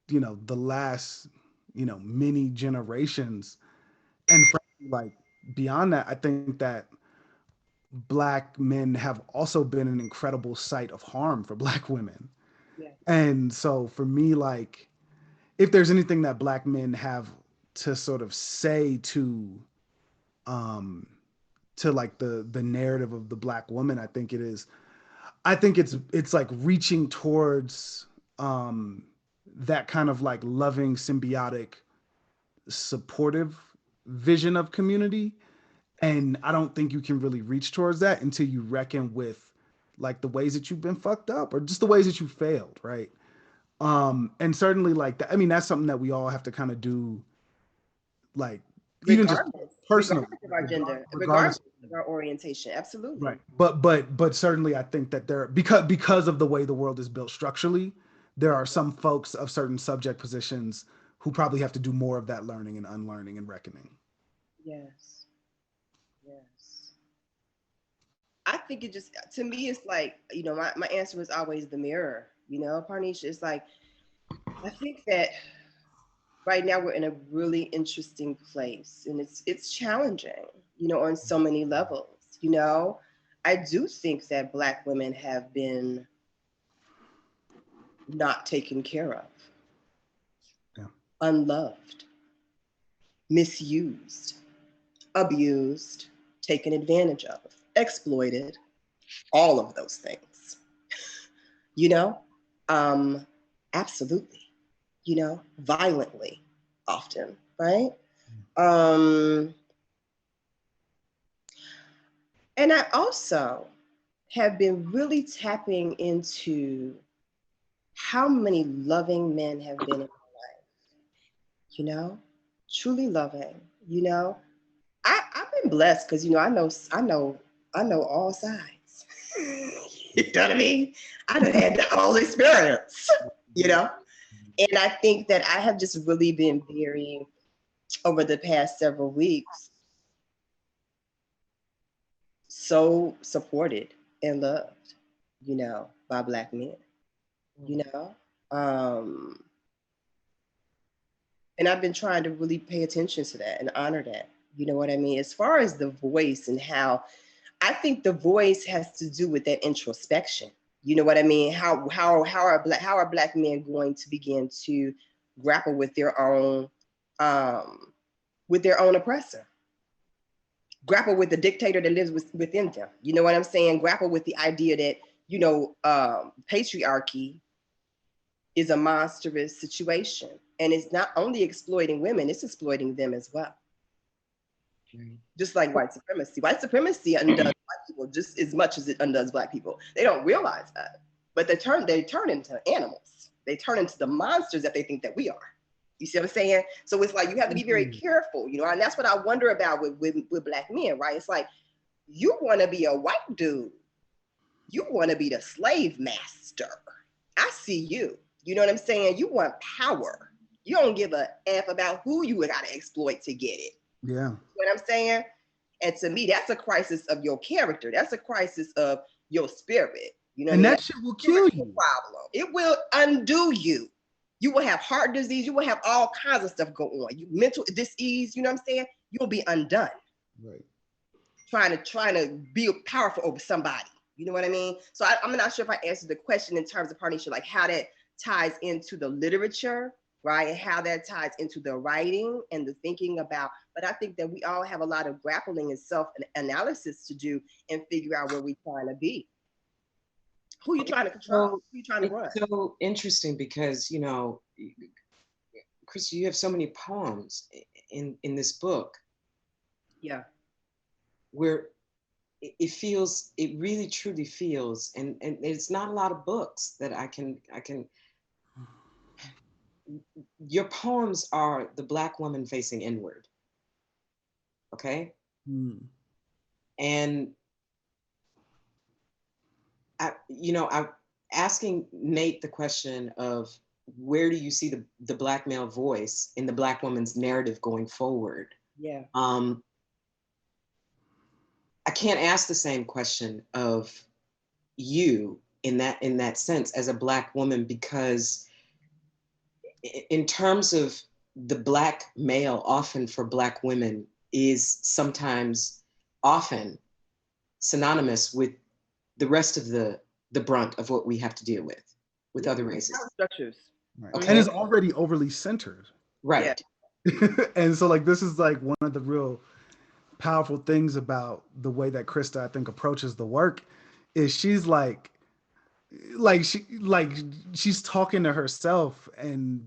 you know, the last, you know, many generations, and frankly, like, beyond that, I think that Black men have also been an incredible site of harm for Black women. Yeah. And so for me, like, if there's anything that Black men have to sort of say to like the narrative of the Black woman, I think it is, I think it's like reaching towards that kind of like loving, symbiotic, supportive vision of community. And I don't think you can really reach towards that until you reckon with like the ways that you've been fucked up or just the ways that you failed, right? And certainly like that, I mean, that's something that we all have to kind of do, like even just personally, regardless of our gender, regardless of our orientation. Absolutely. right. But certainly I think that there, because of the way the world is built structurally, there are some folks of certain subject positions who probably have to do more of that learning and unlearning and reckoning. Yes. Yes. I think it just, to me, it's like, you know, my answer was always the mirror, you know, Parneshia. It's like, I think that right now we're in a really interesting place, and it's challenging, you know, on so many levels, you know. I do think that Black women have been not taken care of, Yeah. unloved, misused, abused, taken advantage of, exploited, all of those things, you know, absolutely, you know, violently often, right? And I also have been really tapping into how many loving men have been in my life, you know, truly loving, you know. I've been blessed because, you know, I know all sides. You know what I mean? I done had the whole experience, you know? And I think that I have just really been very, over the past several weeks, so supported and loved, you know, by Black men, you know? And I've been trying to really pay attention to that and honor that. You know what I mean? As far as the voice and how, I think the voice has to do with that introspection. You know what I mean? How are Black men going to begin to grapple with their own oppressor? Grapple with the dictator that lives within them. You know what I'm saying? Grapple with the idea that, you know, patriarchy is a monstrous situation. And it's not only exploiting women, it's exploiting them as well. Just like white supremacy. White supremacy undoes Black people just as much as it undoes Black people. They don't realize that. But they turn into animals. They turn into the monsters that they think that we are. You see what I'm saying? So it's like you have to be very careful, you know, and that's what I wonder about with Black men, right? It's like, you want to be a white dude. You want to be the slave master. I see you. You know what I'm saying? You want power. You don't give a F about who you got to exploit to get it. Yeah. You know what I'm saying? And to me, that's a crisis of your character. That's a crisis of your spirit. You know, and that shit will kill you. Problem. It will undo you. You will have heart disease. You will have all kinds of stuff go on. You mental disease. You know what I'm saying? You'll be undone. Right. Trying to be powerful over somebody. You know what I mean? So I'm not sure if I answered the question in terms of Parneshia, like how that ties into the literature, right? And how that ties into the writing and the thinking about, but I think that we all have a lot of grappling and self-analysis to do and figure out where we're trying to be. Who you trying to control? Who you trying to run? It's so interesting because, you know, Krista, you have so many poems in this book. Yeah. Where it really truly feels, and it's not a lot of books that I can, your poems are the Black woman facing inward. Okay. And I'm asking Nate the question of where do you see the Black male voice in the Black woman's narrative going forward? Yeah. I can't ask the same question of you in that sense as a Black woman, because in terms of the Black male, often for Black women is often synonymous with the rest of the brunt of what we have to deal with other races. Structures. Right. Okay. And it's already overly centered. Right. Yeah. And so like, this is like one of the real powerful things about the way that Krista, I think, approaches the work is she's like, like she's talking to herself and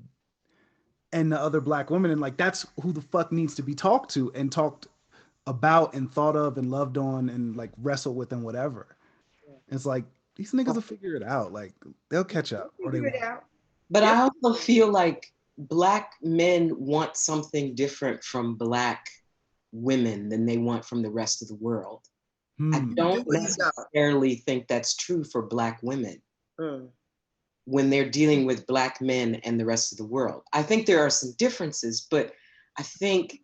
the other Black women, and like that's who the fuck needs to be talked to and talked about and thought of and loved on and like wrestled with and whatever. It's like these niggas will figure it out. Like they'll catch up or they Figure it won't. out. But Yep. I also feel like Black men want something different from Black women than they want from the rest of the world. I don't necessarily think that's true for Black women when they're dealing with Black men and the rest of the world. I think there are some differences, but I think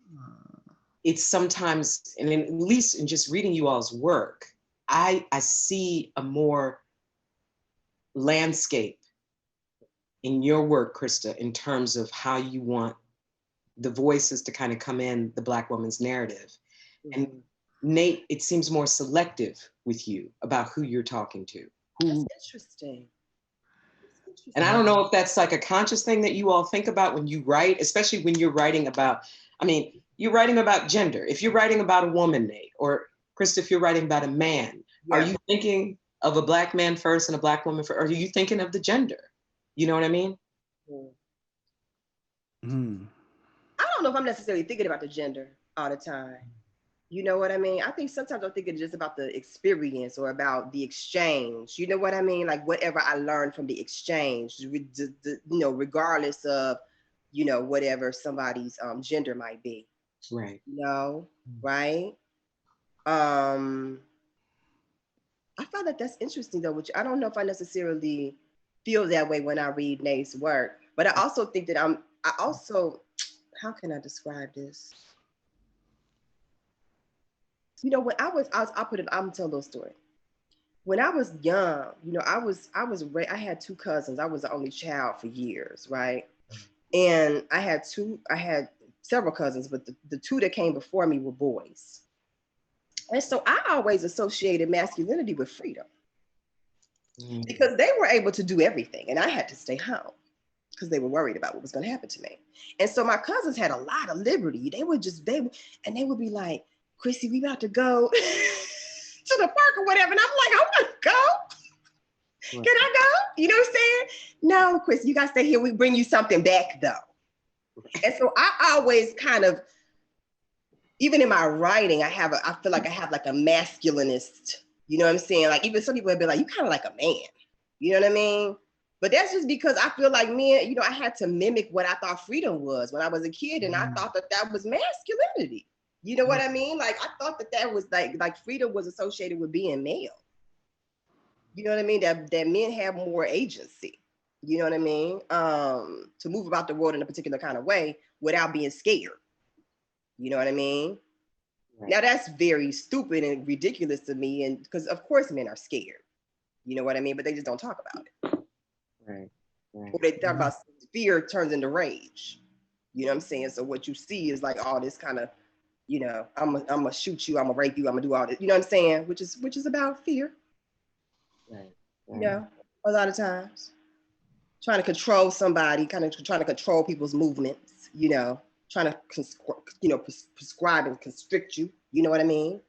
it's sometimes, and at least in just reading you all's work, I see a more landscape in your work, Krista, in terms of how you want the voices to kind of come in the Black woman's narrative. And Nate, it seems more selective with you about who you're talking to. That's interesting. And I don't know if that's like a conscious thing that you all think about when you write, especially when you're writing about, I mean, you're writing about gender. If you're writing about a woman, Nate, or Krista, if you're writing about a man, are you thinking of a Black man first and a Black woman first? Or are you thinking of the gender? You know what I mean? I don't know if I'm necessarily thinking about the gender all the time. You know what I mean? I think sometimes I'm thinking just about the experience or about the exchange. You know what I mean? Like whatever I learned from the exchange, regardless of, whatever somebody's gender might be. Right. Right? I find that that's interesting though, which I don't know if I necessarily feel that way when I read Nate's work, but I also think that how can I describe this? When I'm telling a little story. When I was young, I had two cousins. I was the only child for years, right? And I had several cousins, but the two that came before me were boys. And so I always associated masculinity with freedom because they were able to do everything and I had to stay home because they were worried about what was going to happen to me. And so my cousins had a lot of liberty. They would be like, Chrissy, we about to go to the park or whatever. And I'm like, I want to go. Can I go? You know what I'm saying? No, Chrissy, you got to stay here. We bring you something back though. And so I always kind of, even in my writing, I feel like I have like a masculinist, you know what I'm saying? Like even some people have been like, you kind of like a man, you know what I mean? But that's just because I feel like men, I had to mimic what I thought freedom was when I was a kid. And I thought that was masculinity. You know what I mean? Like I thought that was like freedom was associated with being male. You know what I mean? That men have more agency. You know what I mean? To move about the world in a particular kind of way without being scared. You know what I mean? Right. Now that's very stupid and ridiculous to me, and because of course men are scared. You know what I mean? But they just don't talk about it. Right. Or they talk about fear turns into rage. You know what I'm saying? So what you see is like all this kind of, I'm gonna shoot you, I'm gonna rape you, I'm gonna do all this. You know what I'm saying? Which is about fear. Right. A lot of times. Trying to control somebody, kind of trying to control people's movements, trying to, prescribe and constrict you. You know what I mean?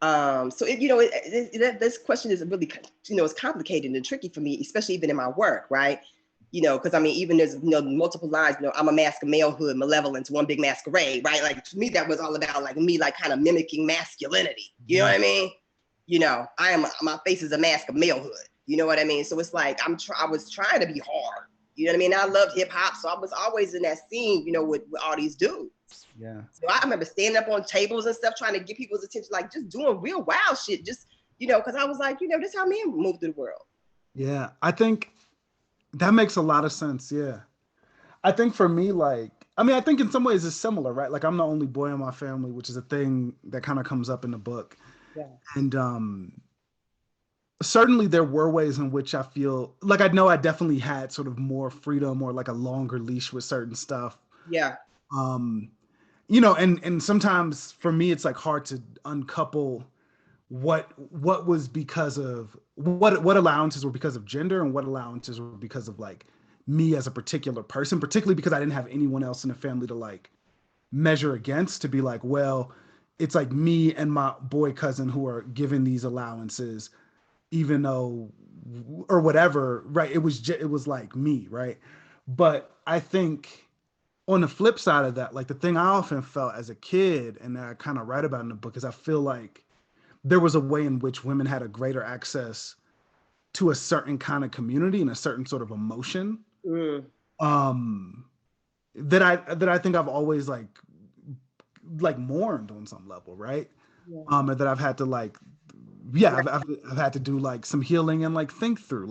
So, this question is really, it's complicated and tricky for me, especially even in my work, right? Because I mean, even there's, multiple lines, I'm a mask of malehood, malevolence, one big masquerade, right? Like to me, that was all about like me, like kind of mimicking masculinity. You know what I mean? My face is a mask of malehood. You know what I mean? So it's like, I was trying to be hard. You know what I mean? I loved hip hop. So I was always in that scene, with all these dudes. Yeah. So I remember standing up on tables and stuff, trying to get people's attention, like just doing real wild shit. Just, because I was like, this is how men move through the world. Yeah. I think that makes a lot of sense. Yeah. I think for me, I think in some ways it's similar, right? Like I'm the only boy in my family, which is a thing that kind of comes up in the book. Yeah. And, certainly there were ways in which I feel like I know I definitely had sort of more freedom or like a longer leash with certain stuff. Yeah. And sometimes for me it's like hard to uncouple what was because of what allowances were because of gender and what allowances were because of like me as a particular person, particularly because I didn't have anyone else in the family to like measure against, to be like, well, it's like me and my boy cousin who are given these allowances, even though or whatever, right? It was like me, right? But I think on the flip side of that, like the thing I often felt as a kid, and that I kind of write about in the book, is I feel like there was a way in which women had a greater access to a certain kind of community and a certain sort of emotion, um, that I think I've always like mourned on some level, right? Yeah. And that I've had to like, yeah, I've had to do like some healing and like think through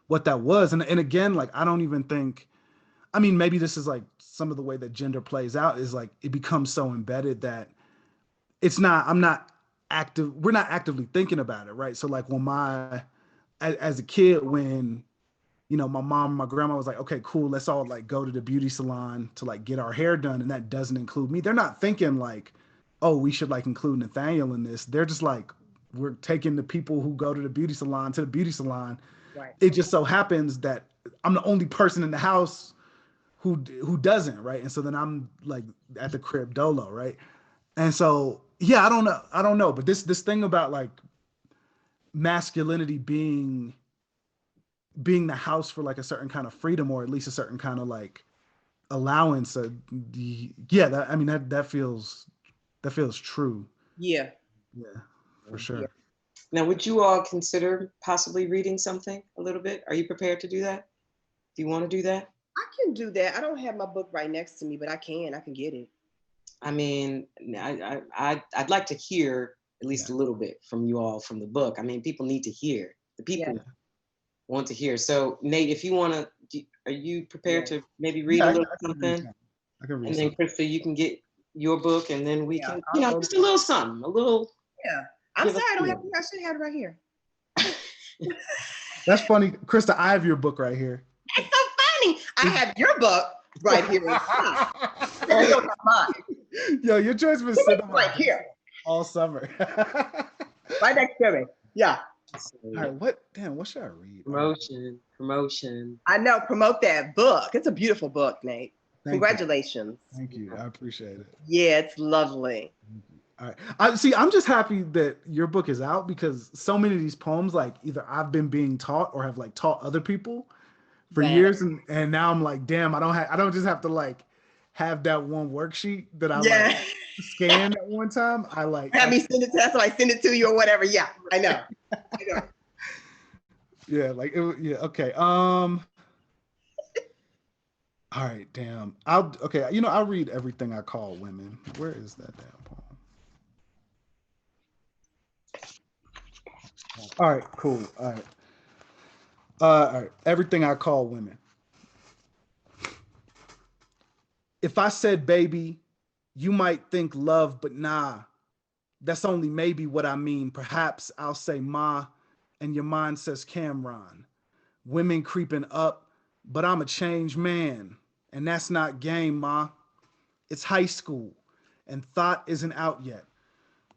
what that was, and again, like I don't even think, I mean, maybe this is like some of the way that gender plays out is like it becomes so embedded that it's not, we're not actively thinking about it, right? So like when as a kid, when, you know, my mom and my grandma was like, okay, cool, let's all like go to the beauty salon to like get our hair done, and that doesn't include me. They're not thinking like, oh, we should like include Nathaniel in this. They're just like, we're taking the people who go to the beauty salon to the beauty salon. Right. It just so happens that I'm the only person in the house who doesn't, right? And so then I'm like at the crib dolo, right? And so yeah, I don't know, but this thing about like masculinity being the house for like a certain kind of freedom, or at least a certain kind of like allowance, yeah, that, I mean, that feels true. Yeah. Yeah, for sure. Yeah. Now, would you all consider possibly reading something a little bit? Are you prepared to do that? Do you want to do that? I can do that. I don't have my book right next to me, but I can get it. I mean, I'd like to hear at least a little bit from you all from the book. I mean, people need to hear. The people want to hear. So, Nate, if you want to, are you prepared to maybe read a little something? I can read and then something. Krista, you can get your book, and then we can, you know, just a little something, a little. Yeah. I'm sorry, I don't have it. I should have it right here. That's funny, Krista. I have your book right here. It's so funny. I have your book right here. You don't have mine. Yo, your choice was sitting right here all summer. right next to me. Yeah. All right, what should I read? Promotion. I know, promote that book. It's a beautiful book, Nate. Congratulations. Thank you. I appreciate it. Yeah, it's lovely. All right. I'm just happy that your book is out, because so many of these poems, like either I've been being taught or have like taught other people for years, and now I'm like, damn, I don't just have to like have that one worksheet that I like scanned at one time. I like have me send it to us, so I send it to you or whatever. Yeah, I know. Yeah, like okay. All right, damn. I'll read Everything I Call Women. Where is that damn poem? All right, cool. All right. Everything I Call Women. If I said baby, you might think love, but nah. That's only maybe what I mean. Perhaps I'll say ma, and your mind says Cameron. Women creeping up, but I'm a changed man. And that's not game, ma. It's high school, and thought isn't out yet.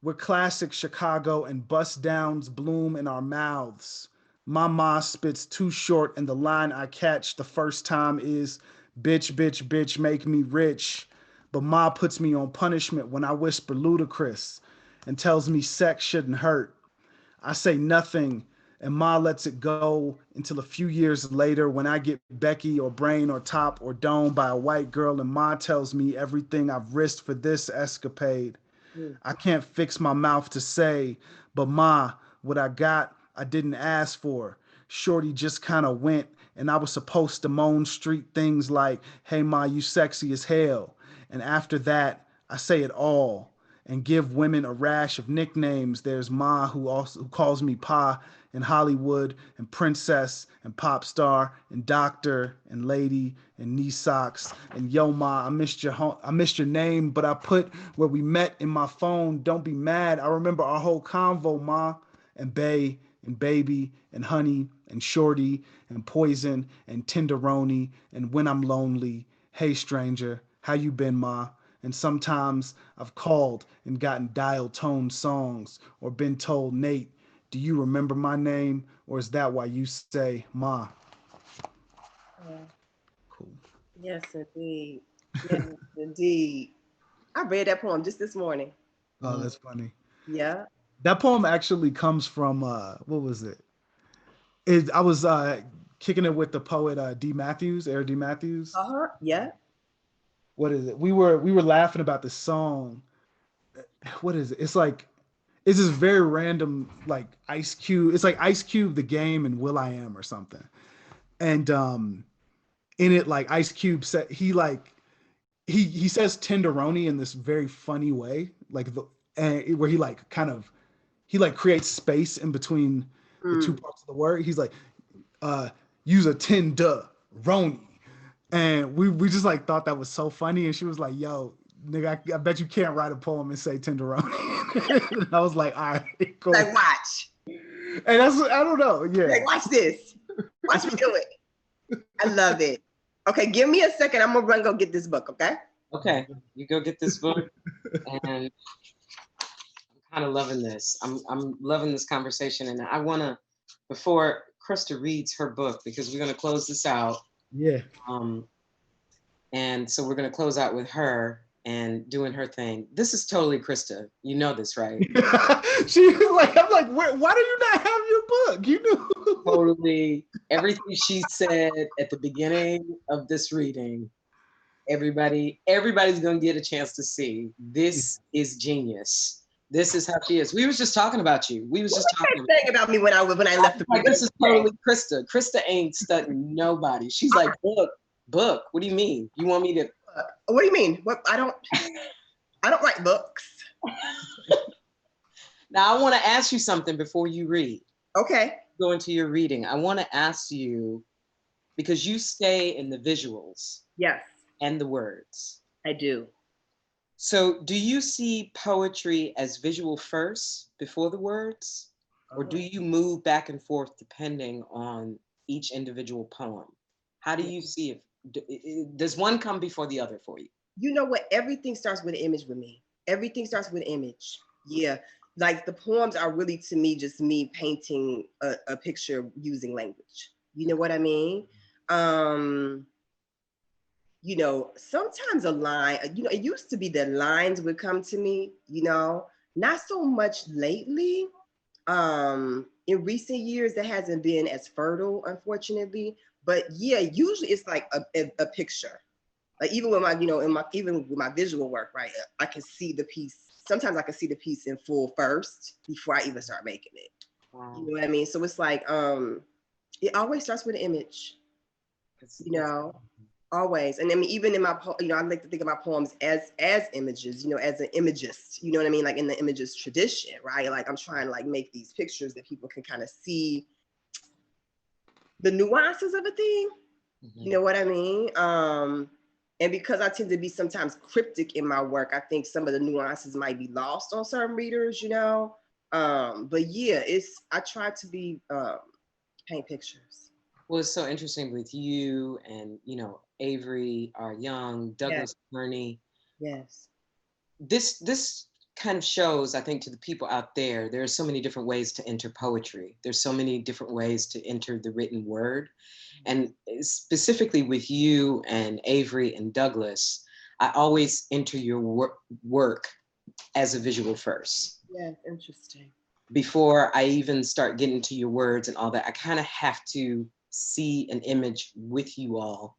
We're classic Chicago, and bust downs bloom in our mouths. My ma spits too short, and the line I catch the first time is, bitch, bitch, bitch, make me rich. But ma puts me on punishment when I whisper ludicrous and tells me sex shouldn't hurt. I say nothing, and ma lets it go until a few years later when I get Becky or Brain or Top or Dome by a white girl, and ma tells me everything I've risked for this escapade. I can't fix my mouth to say, but ma, what I got, I didn't ask for. Shorty just kind of went, and I was supposed to moan street things like, hey ma, you sexy as hell. And after that, I say it all and give women a rash of nicknames. There's ma who calls me pa, and Hollywood, and princess, and pop star, and doctor, and lady, and knee socks, and yo ma, I missed your name, but I put where we met in my phone. Don't be mad, I remember our whole convo, ma. And bae, and baby, and honey, and shorty, and poison, and tenderoni, and when I'm lonely, hey stranger, how you been, ma? And sometimes I've called and gotten dial tone songs, or been told, Nate, do you remember my name? Or is that why you say ma? Cool. Yes, indeed. Yes, indeed. I read that poem just this morning. Oh, that's funny. Yeah. That poem actually comes from, what was it? I was kicking it with the poet D. Matthews, Eric D. Matthews. Yeah. What is it? We were laughing about the song. What is it? It's this very random like Ice Cube. It's like Ice Cube, the game, and Will I Am or something. And in it, like Ice Cube said, he says tenderoni in this very funny way, like where he creates space in between the two parts of the word. He's like, use a tenderoni. And we just like thought that was so funny. And she was like, yo, nigga, I bet you can't write a poem and say tenderoni. And I was like, all right, cool. Like, watch. And that's, I don't know. Yeah. Like, watch this. Watch me do it. I love it. Okay, give me a second. I'm gonna go get this book, okay? Okay, you go get this book. And I'm kind of loving this. I'm loving this conversation. And I wanna, before Krista reads her book, because we're gonna close this out. Yeah. And so we're gonna close out with her and doing her thing. This is totally Krista. You know this, right? She was like, I'm like, why do you not have your book? You knew. Totally. Everything she said at the beginning of this reading, everybody's gonna get a chance to see. This is genius. This is how she is. We was just talking about you. We was just talking about me when I left the like, this is totally Krista. Krista ain't studying nobody. She's like, book. What do you mean? You want me to? What do you mean? What? I don't write books. Now I want to ask you something before you read. Okay. Go into your reading. I want to ask you, because you stay in the visuals. Yes. And the words. I do. So do you see poetry as visual first before the words? Or do you move back and forth depending on each individual poem? How do you see it? Does one come before the other for you? You know what? Everything starts with an image with me. Everything starts with an image. Yeah. Like the poems are really, to me, just me painting a picture using language. You know what I mean? You know, sometimes a line, you know, it used to be that lines would come to me, you know, not so much lately. In recent years, that hasn't been as fertile, unfortunately. But yeah, usually it's like a picture. Like even with my, you know, even with my visual work, right? I can see the piece. Sometimes I can see the piece in full first before I even start making it. Wow. You know what I mean? So it's like, it always starts with an image, you know, always. And I mean, even in my, you know, I like to think of my poems as images, you know, as an imagist, you know what I mean? Like in the imagist tradition, right? Like I'm trying to like make these pictures that people can kind of see the nuances of a thing, you know what I mean? And because I tend to be sometimes cryptic in my work, I think some of the nuances might be lost on certain readers, you know? But yeah, I try to paint pictures. Well, it's so interesting with you and, you know, Avery, our young, Douglas Kearney. Yes. This kind of shows, I think, to the people out there, there are so many different ways to enter poetry. There's so many different ways to enter the written word. And specifically with you and Avery and Douglas, I always enter your work as a visual first. Yeah, interesting. Before I even start getting to your words and all that, I kind of have to see an image with you all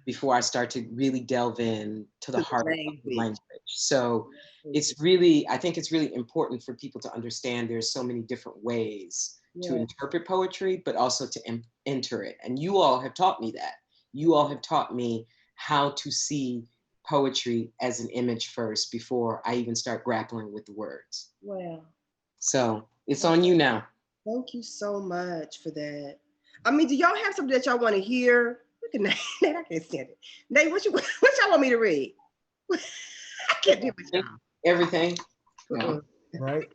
before I start to really delve in to the heart of the language. So it's really, I think it's really important for people to understand there's so many different ways to interpret poetry, but also to enter it. And you all have taught me that. You all have taught me how to see poetry as an image first before I even start grappling with the words. Wow. So it's on you now. Thank you so much for that. I mean, do y'all have something that y'all want to hear? Look at Nate, I can't stand it. Nate, what y'all want me to read? I can't do it. Everything. Yeah. Right.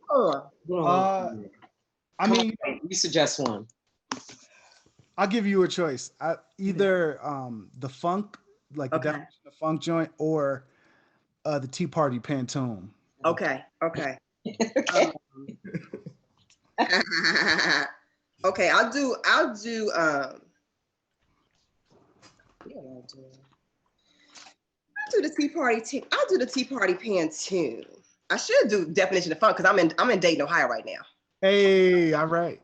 I mean, you suggest one. I'll give you a choice. Either the funk, like the definition of funk joint, or the Tea Party Pantone. Okay. Okay. Okay, I'll do the Tea Party. I'll do the Tea Party Pantone. I should do definition of funk because I'm in Dayton, Ohio right now. Hey, all right.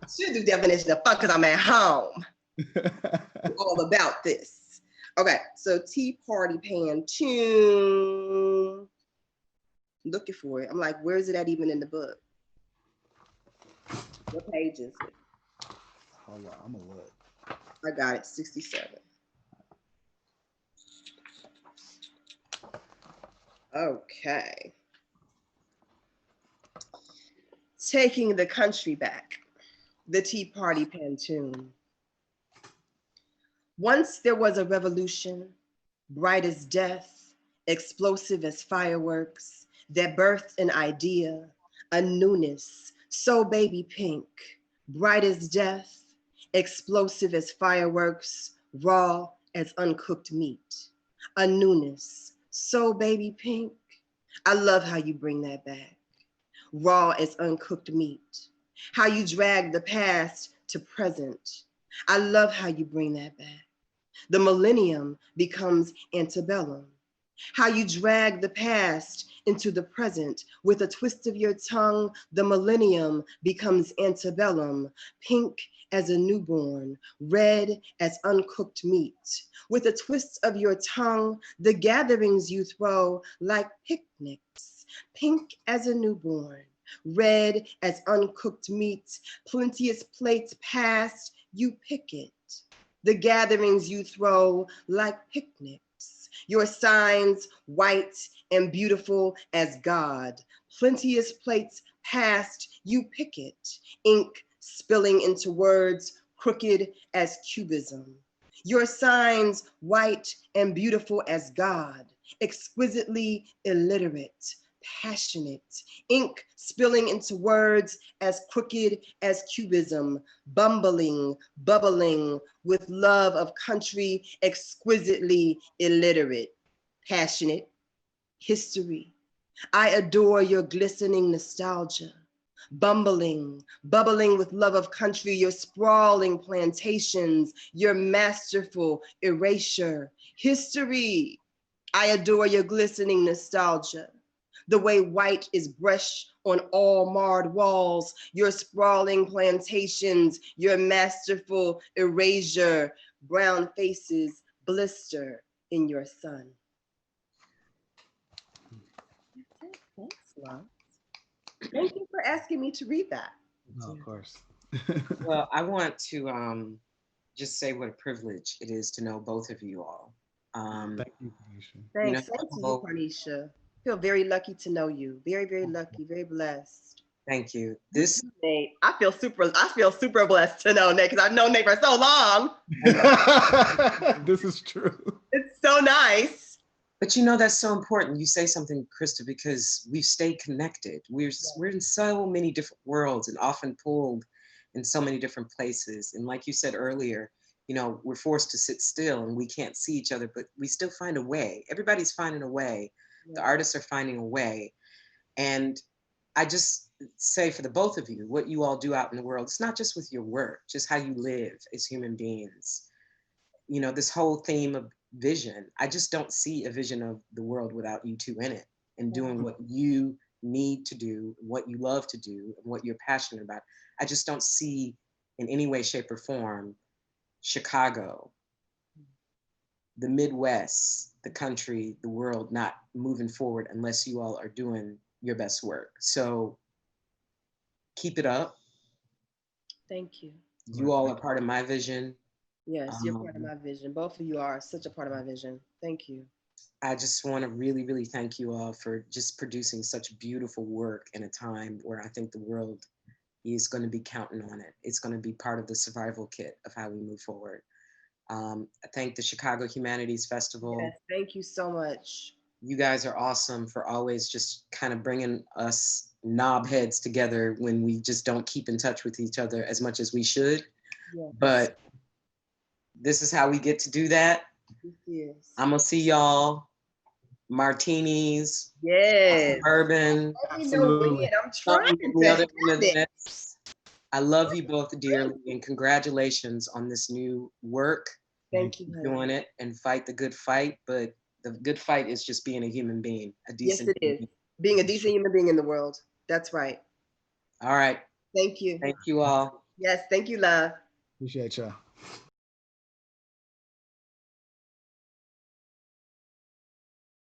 Should do definition of fun because I'm at home. I'm all about this. Okay, so Tea Party Pantune. Looking for it. I'm like, where is it at even in the book? What page is it? Hold on, I'm gonna look. I got it, 67. Okay. Taking the country back. The Tea Party Pantune. Once there was a revolution, bright as death, explosive as fireworks, that birthed an idea, a newness, so baby pink, bright as death, explosive as fireworks, raw as uncooked meat, a newness, so baby pink. I love how you bring that back. Raw as uncooked meat, how you drag the past to present. I love how you bring that back. The millennium becomes antebellum. How you drag the past into the present. With a twist of your tongue, the millennium becomes antebellum, pink as a newborn, red as uncooked meat. With a twist of your tongue, the gatherings you throw like picnics, pink as a newborn, red as uncooked meat, plenteous plates passed, you pick it. The gatherings you throw like picnics, your signs white and beautiful as God. Plenteous plates passed, you pick it. Ink spilling into words crooked as cubism. Your signs white and beautiful as God. Exquisitely illiterate, passionate, ink spilling into words as crooked as cubism, bumbling, bubbling with love of country, exquisitely illiterate, passionate, history. I adore your glistening nostalgia, bumbling, bubbling with love of country, your sprawling plantations, your masterful erasure, history. I adore your glistening nostalgia, the way white is brushed on all marred walls, your sprawling plantations, your masterful erasure, brown faces blister in your sun. Thanks, love. Thank you for asking me to read that. No, of course. Well, I want to just say what a privilege it is to know both of you all. Thank you, Parneshia. Thanks. Thank you, Parneshia. I feel very lucky to know you. Very, very lucky, very blessed. Thank you. Nate, I feel super blessed to know Nate because I've known Nate for so long. This is true. It's so nice. But you know, that's so important. You say something, Krista, because we've stayed connected. We're in so many different worlds and often pulled in so many different places. And like you said earlier, you know, we're forced to sit still and we can't see each other, but we still find a way. Everybody's finding a way. Yeah. The artists are finding a way. And I just say for the both of you, what you all do out in the world, it's not just with your work, just how you live as human beings. You know, this whole theme of vision, I just don't see a vision of the world without you two in it and doing what you need to do, what you love to do, and what you're passionate about. I just don't see in any way, shape, or form Chicago, the Midwest, the country, the world not moving forward unless you all are doing your best work. So keep it up. Thank you. You all are part of my vision. Yes, you're part of my vision. Both of you are such a part of my vision. Thank you. I just want to really, really thank you all for just producing such beautiful work in a time where I think the world is going to be counting on it. It's going to be part of the survival kit of how we move forward. I thank the Chicago Humanities Festival. Yes, thank you so much. You guys are awesome for always just kind of bringing us knobheads together when we just don't keep in touch with each other as much as we should. Yes. But this is how we get to do that. Yes. I'm gonna see y'all. Martinis. Yes. Bourbon. Absolutely. I'm trying to. I love you both dearly and congratulations on this new work. Thank you. Doing it and fight the good fight, but the good fight is just being a human being, a decent. Yes, it is. Being a decent human being in the world. That's right. All right. Thank you. Thank you all. Yes, thank you, love. Appreciate y'all.